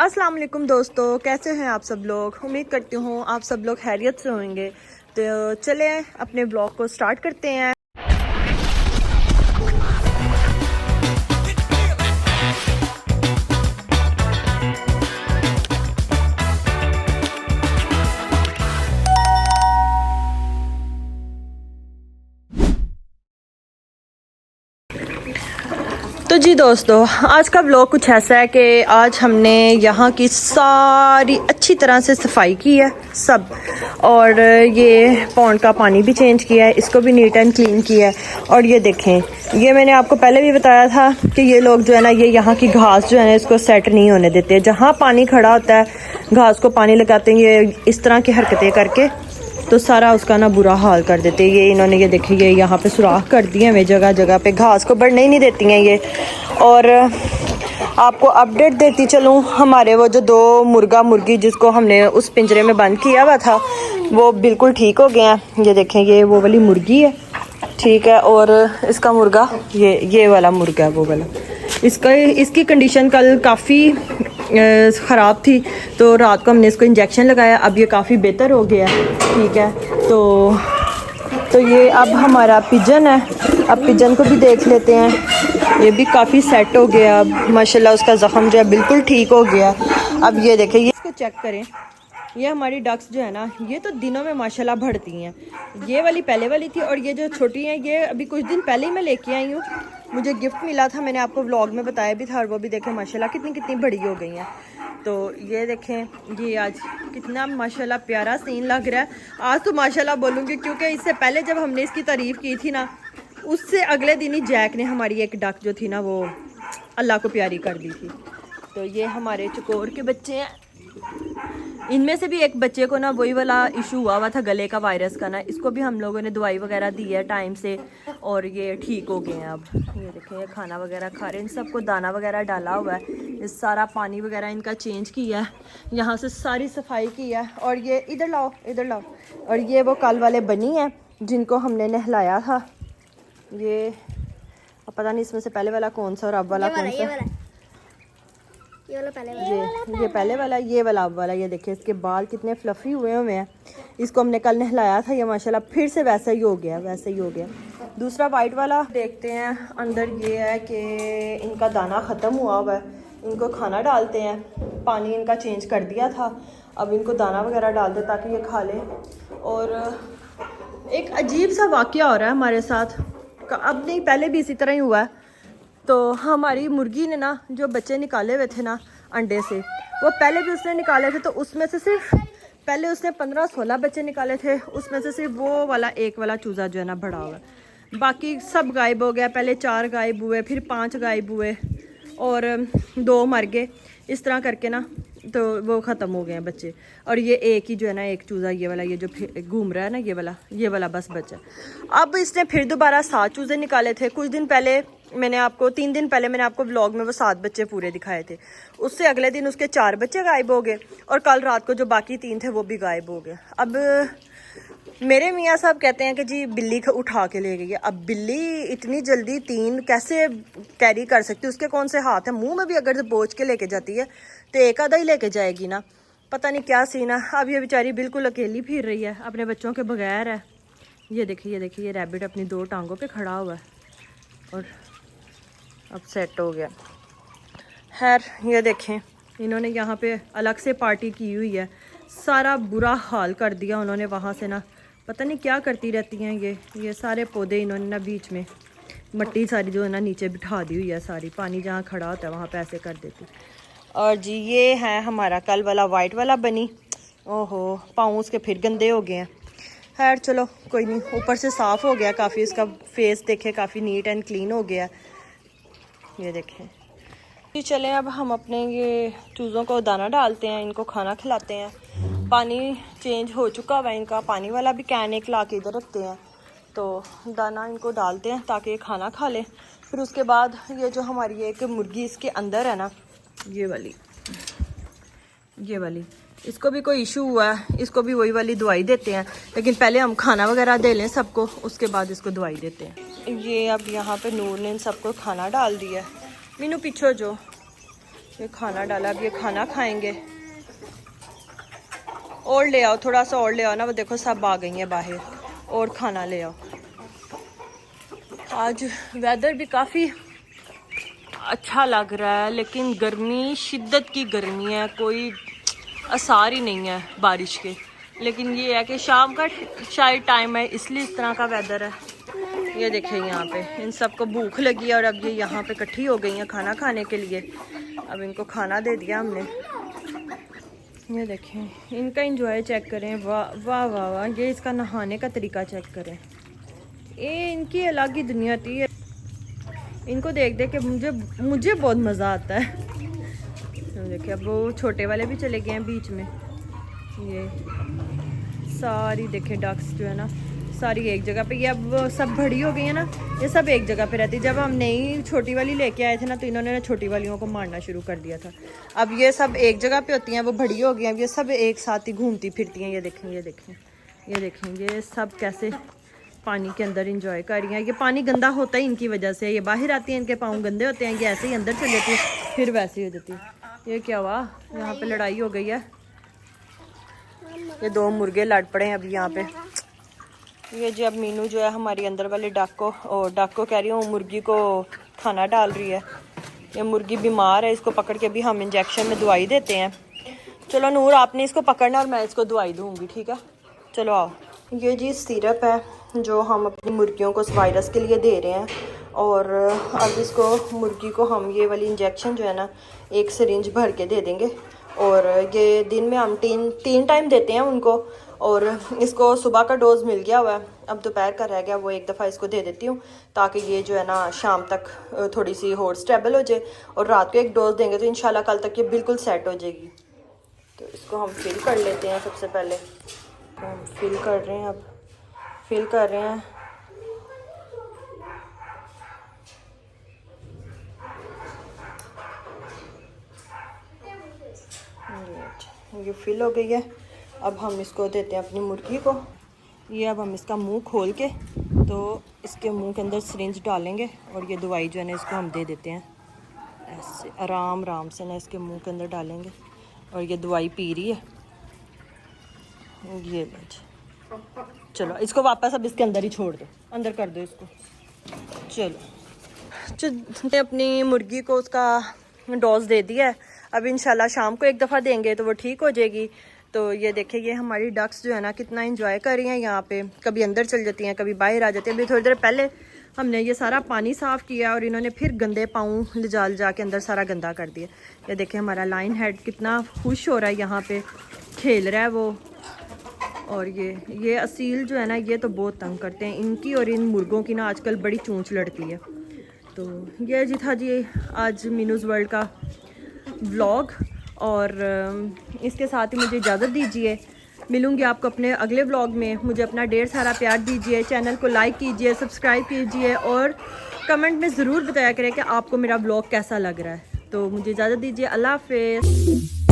अस्सलाम वालेकुम दोस्तों, कैसे हैं आप सब लोग। उम्मीद करती हूँ आप सब लोग खैरियत से होंगे। तो चलें अपने ब्लॉग को स्टार्ट करते हैं। तो जी दोस्तों, आज का ब्लॉग कुछ ऐसा है कि आज हमने यहाँ की सारी अच्छी तरह से सफाई की है सब, और ये पॉन्ड का पानी भी चेंज किया है, इसको भी नीट एंड क्लीन किया है। और ये देखें, ये मैंने आपको पहले भी बताया था कि ये लोग जो है ना, ये यहाँ की घास जो है ना, इसको सेट नहीं होने देते। जहाँ पानी खड़ा होता है घास को पानी लगाते हैं, ये इस तरह की हरकतें करके तो सारा उसका ना बुरा हाल कर देते हैं। ये इन्होंने ये देखिए, ये यहाँ पे सुराख कर दिए हैं जगह जगह पे, घास को बढ़ने ही नहीं देती हैं ये। और आपको अपडेट देती चलूँ, हमारे वो जो 2 मुर्गा मुर्गी जिसको हमने उस पिंजरे में बंद किया हुआ था, वो बिल्कुल ठीक हो गए हैं। ये देखें, ये वो वाली मुर्गी है, ठीक है, और इसका मुर्गा ये वाला मुर्गा है, वो वाला। इसकी कंडीशन कल काफ़ी ख़राब थी, तो रात को हमने इसको इंजेक्शन लगाया, अब ये काफ़ी बेहतर हो गया, ठीक है। तो ये अब हमारा पिजन है, अब पिजन को भी देख लेते हैं। ये भी काफ़ी सेट हो गया अब माशाल्लाह, उसका ज़ख़म जो है बिल्कुल ठीक हो गया। अब ये देखें, ये इसको चेक करें, ये हमारी डक्स जो है ना, ये तो दिनों में माशाल्लाह बढ़ती हैं। ये वाली पहले वाली थी, और ये जो छोटी हैं ये अभी कुछ दिन पहले ही मैं लेके आई हूँ, मुझे गिफ्ट मिला था, मैंने आपको व्लॉग में बताया भी था। और वो भी देखें माशाल्लाह कितनी बड़ी हो गई हैं। तो ये देखें, ये आज कितना माशाल्लाह प्यारा सीन लग रहा है। आज तो माशाल्लाह बोलूँगी, क्योंकि इससे पहले जब हमने इसकी तारीफ़ की थी ना, उससे अगले दिन ही जैक ने हमारी एक डक जो थी ना, वो अल्लाह को प्यारी कर दी थी। तो ये हमारे चकोर के बच्चे हैं। इनमें से भी एक बच्चे को ना वही वाला इशू हुआ था गले का, वायरस का ना, इसको भी हम लोगों ने दवाई वगैरह दी है टाइम से, और ये ठीक हो गए हैं अब। ये देखें, ये खाना वगैरह खा रहे हैं, इन सबको दाना वगैरह डाला हुआ है, ये सारा पानी वगैरह इनका चेंज किया है, यहाँ से सारी सफाई की है। और ये इधर लाओ, इधर लाओ। और ये वो कल वाले बनी हैं जिनको हमने नहलाया था। ये पता नहीं इसमें से पहले वाला कौन सा और अब वाला कौन सा। ये पहले वाला, ये वाला अब वाला। ये देखिए, इसके बाल कितने फ्लफी हुए हैं। इसको हमने कल नहलाया था, ये माशाल्लाह फिर से वैसा ही हो गया, वैसे ही हो गया। दूसरा वाइट वाला देखते हैं अंदर। ये है कि इनका दाना ख़त्म हुआ हुआ है, इनको खाना डालते हैं, पानी इनका चेंज कर दिया था, अब इनको दाना वगैरह डाल दे ताकि ये खा लें। और एक अजीब सा वाक़या हो रहा है हमारे साथ, अब नहीं पहले भी इसी तरह ही हुआ है। तो हमारी मुर्गी ने ना जो बच्चे निकाले हुए थे ना अंडे से, वो पहले भी उसने निकाले थे, तो उसमें से सिर्फ पहले उसने 15-16 बच्चे निकाले थे, उसमें से सिर्फ वो वाला एक वाला चूज़ा जो है ना बड़ा हुआ, बाकी सब गायब हो गया। पहले 4 गायब हुए, फिर 5 गायब हुए, और 2 मर गए। इस तरह करके ना तो वो ख़त्म हो गए हैं बच्चे। और ये एक ही जो है ना, एक चूज़ा ये वाला, ये जो घूम रहा है ना, ये वाला बस बच्चा। अब इसने फिर दोबारा 7 चूज़े निकाले थे। कुछ दिन पहले मैंने आपको 3 दिन पहले मैंने आपको व्लॉग में वो 7 बच्चे पूरे दिखाए थे। उससे अगले दिन उसके 4 बच्चे गायब हो गए, और कल रात को जो बाकी 3 थे वो भी गायब हो गए। अब मेरे मियाँ साहब कहते हैं कि जी बिल्ली उठा के ले गई है। अब बिल्ली इतनी जल्दी 3 कैसे कैरी कर सकती है, उसके कौन से हाथ है। मुंह में भी अगर बोझ के लेके जाती है तो एक आधा ही लेके जाएगी ना, पता नहीं क्या सीन है। अब ये बेचारी बिल्कुल अकेली फिर रही है, अपने बच्चों के बगैर है। ये देखिए, ये देखिए, ये रैबिट अपनी 2 टांगों पे खड़ा हुआ है और अब सेट हो गया। खैर, ये देखें, इन्होंने यहाँ पे अलग से पार्टी की हुई है, सारा बुरा हाल कर दिया उन्होंने वहाँ से ना, पता नहीं क्या करती रहती हैं ये सारे पौधे इन्होंने ना बीच में मिट्टी सारी जो है ना नीचे बिठा दी हुई है, सारी पानी जहाँ खड़ा होता है वहाँ पे ऐसे कर देती। और जी ये है हमारा कल वाला वाइट वाला बनी। ओहो, पाँव उसके फिर गंदे हो गए हैं। खैर चलो कोई नहीं, ऊपर से साफ़ हो गया काफ़ी, इसका फेस देखे काफ़ी नीट एंड क्लीन हो गया। ये देखें जी, चलें अब हम अपने ये चूज़ों को दाना डालते हैं, इनको खाना खिलाते हैं। पानी चेंज हो चुका हुआ है इनका, पानी वाला भी कैन एक ला के इधर रखते हैं, तो दाना इनको डालते हैं ताकि ये खाना खा लें। फिर उसके बाद ये जो हमारी एक मुर्गी इसके अंदर है ना, ये वाली इसको भी कोई इशू हुआ है, इसको भी वही वाली दवाई देते हैं, लेकिन पहले हम खाना वगैरह दे लें सबको, उसके बाद इसको दवाई देते हैं। ये अब यहाँ पे नूर ने इन सबको खाना डाल दिया है। मीनू पीछे जो ये खाना डाला, अब ये खाना खाएंगे। और ले आओ, थोड़ा सा और ले आओ ना, वो देखो सब आ गई हैं बाहर। और खाना ले आओ। आज वेदर भी काफ़ी अच्छा लग रहा है, लेकिन गर्मी, शिद्दत की गर्मी है, कोई असर ही नहीं है बारिश के। लेकिन ये है कि शाम का शायद टाइम है, इसलिए इस तरह का वेदर है। ये देखें यहाँ पे इन सबको भूख लगी है और अब ये यहाँ पे इकट्ठी हो गई हैं खाना खाने के लिए। अब इनको खाना दे दिया हमने। ये देखें इनका एंजॉय चेक करें, वाह वाह वाह वाह। ये इसका नहाने का तरीका चेक करें, ये इनकी अलग ही दुनिया थी। इनको देख देख के मुझे बहुत मज़ा आता है। देखिए अब वो छोटे वाले भी चले गए हैं बीच में। ये सारी देखे डक्स जो है ना, सारी एक जगह पे। ये अब सब बड़ी हो गई है ना, ये सब एक जगह पे रहती है। जब हम नई छोटी वाली लेके आए थे ना, तो इन्होंने छोटी वालियों को मारना शुरू कर दिया था। अब ये सब एक जगह पे होती हैं, वो बड़ी हो गई हैं। अब ये सब एक साथ ही घूमती फिरती हैं। ये देखें, ये देखें, ये देखें, ये सब कैसे पानी के अंदर इंजॉय कर रही हैं। ये पानी गंदा होता है इनकी वजह से, ये बाहर आती हैं, इनके पाँव गंदे होते हैं, ये ऐसे ही अंदर चले जाती है, फिर वैसे ही हो जाती है। ये क्या हुआ, यहाँ पे लड़ाई हो गई है। ये दो मुर्गे लड़ पड़े हैं अभी यहाँ पे। ये जी अब मीनू जो है हमारी अंदर वाले डक को, और डक को कह रही हूँ, मुर्गी को खाना डाल रही है। ये मुर्गी बीमार है, इसको पकड़ के भी हम इंजेक्शन में दवाई देते हैं। चलो नूर, आपने इसको पकड़ना और मैं इसको दवाई दूँगी, ठीक है? चलो आओ। ये जी सिरप है जो हम अपनी मुर्गियों को इस वायरस के लिए दे रहे हैं। और अब इसको मुर्गी को हम ये वाली इंजेक्शन जो है ना, एक सिरिंज भर के दे देंगे। और ये दिन में हम तीन टाइम देते हैं उनको। और इसको सुबह का डोज मिल गया हुआ है, अब दोपहर का रह गया, वो एक दफ़ा इसको दे देती हूँ, ताकि ये जो है ना शाम तक थोड़ी सी और स्टेबल हो जाए। और रात को एक डोज देंगे तो इंशाल्लाह कल तक ये बिल्कुल सेट हो जाएगी। तो इसको हम फिल कर लेते हैं। सबसे पहले हम फिल कर रहे हैं, अब फिल कर रहे हैं। ये फिल हो गई है। अब हम इसको देते हैं अपनी मुर्गी को। ये अब हम इसका मुंह खोल के, तो इसके मुंह के अंदर सिरिंज डालेंगे और ये दवाई जो है ना इसको हम दे देते हैं ऐसे आराम आराम से ना, इसके मुंह के अंदर डालेंगे। और ये दवाई पी रही है। ये चलो इसको वापस अब इसके अंदर ही छोड़ दो, अंदर कर दो इसको। चलो अपनी मुर्गी को उसका डोज दे दिया है। अब इंशाल्लाह शाम को एक दफ़ा देंगे तो वो ठीक हो जाएगी। तो ये देखिए ये हमारी डक्स जो है ना कितना एंजॉय कर रही हैं यहाँ पे। कभी अंदर चल जाती हैं, कभी बाहर आ जाती हैं। अभी थोड़ी देर पहले हमने ये सारा पानी साफ़ किया और इन्होंने फिर गंदे पाँव ले के अंदर सारा गंदा कर दिया। ये देखिए हमारा लाइन हेड कितना खुश हो रहा है, यहाँ पे खेल रहा है वो। और ये असील जो है ना, ये तो बहुत तंग करते हैं। इनकी और इन मुर्गों की ना आजकल बड़ी चोंच लड़ती है। तो ये जी था जी आज मीनूज़ वर्ल्ड का व्लॉग। और इसके साथ ही मुझे इजाज़त दीजिए। मिलूँगी आपको अपने अगले व्लॉग में। मुझे अपना ढेर सारा प्यार दीजिए, चैनल को लाइक कीजिए, सब्सक्राइब कीजिए और कमेंट में ज़रूर बताया करें कि आपको मेरा व्लॉग कैसा लग रहा है। तो मुझे इजाज़त दीजिए, अल्लाह हाफ़िज़।